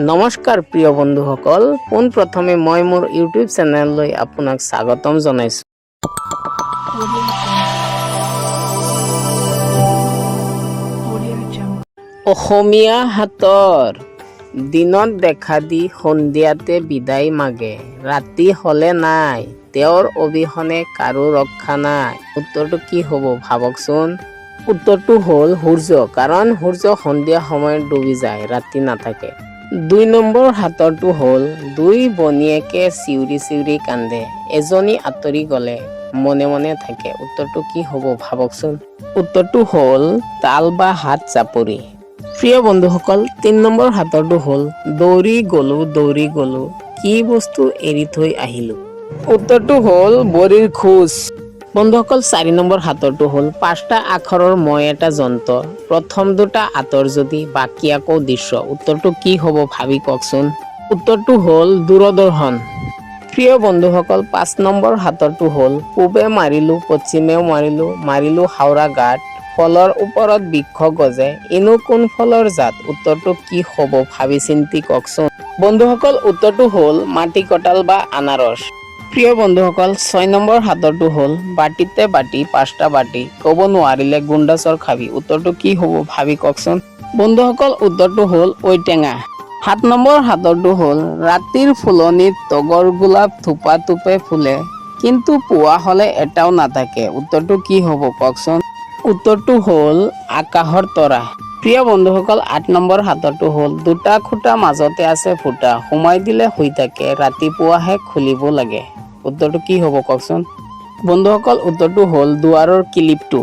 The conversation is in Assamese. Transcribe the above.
নমস্কাৰ প্ৰিয় বন্ধুসকল, পোনপ্ৰথমে মই মোৰ ইউটিউব চেনেললৈ আপোনাক স্বাগতম জনাইছোঁ। অসমীয়া হাতৰ দিনত দেখা দি সন্ধিয়াতে বিদায় মাগে, ৰাতি হ'লে নাই তেওঁৰ অবিহনে কাৰো ৰক্ষা নাই। উত্তৰটো কি হ'ব ভাবকচোন। উত্তৰটো হ'ল সূৰ্য, কাৰণ সূৰ্য সন্ধিয়া সময়ত ডুবি যায়, ৰাতি নাথাকে। 2 নম্বৰ হাতৰটো হ'ল দুই বনীয়েকে চিঞৰি চিঞৰি কান্দে, এজনী আঁতৰি গ'লে মনে মনে থাকে। উত্তৰটো কি হ'ব ভাবকচোন। উত্তৰটো হ'ল তাল বা হাত চাপৰি। প্ৰিয় বন্ধুসকল, 3 নম্বৰ হাতৰটো হ'ল দৌৰি গ'লো কি বস্তু এৰি থৈ আহিলোঁ। উত্তৰটো হ'ল ভৰিৰ খোজ। বন্ধুসকল, 4 নম্বৰ হাতৰটো হ'ল 5টা আখৰৰ মই এটা যন্ত্ৰ, প্ৰথম 2টা আঁতৰ যদি বাকী আকৌ দৃশ্য। উত্তৰটো কি হ'ব ভাবি কওকচোন। উত্তৰটো হ'ল দূৰদৰ্শন। প্ৰিয় বন্ধুসকল, 5 নম্বৰ হাতৰটো হ'ল পূবে মাৰিলোঁ পশ্চিমেও মাৰিলোঁ হাওৰা গাঁত, ফলৰ ওপৰত বৃক্ষ গজে, ইনো কোন ফলৰ জাত। উত্তৰটো কি হ'ব ভাবি চিন্তি কওকচোন। বন্ধুসকল, উত্তৰটো হ'ল মাটি কঁঠাল বা আনাৰস। প্ৰিয় বন্ধুসকল, 6 নম্বৰ হাতৰটো হ'ল বাটিতে বাটি 5টা বাটি, ক'ব নোৱাৰিলে গুণ্ডাচৰ খাবি। উত্তৰটো কি হ'ব ভাবি কওকচোন। বন্ধুসকল, উত্তৰটো হ'ল ঔটেঙা। 7 নম্বৰ হাতৰটো হ'ল ৰাতিৰ ফুলনিত তগৰ গোলাপ থোপা থোপে ফুলে, কিন্তু পুৱা হ'লে এটাও নাথাকে। উত্তৰটো কি হ'ব কওকচোন। উত্তৰটো হ'ল আকাশৰ তৰা। প্ৰিয় বন্ধুসকল, 8 নম্বৰ হাতৰটো হ'ল 2টা খুঁটা মাজতে আছে ফুটা, সোমাই দিলে শুই থাকে, ৰাতিপুৱাহে খুলিব লাগে। উত্তৰটো কি হ'ব কওকচোন। বন্ধুসকল, উত্তৰটো হ'ল দুৱাৰৰ কিলিপটো।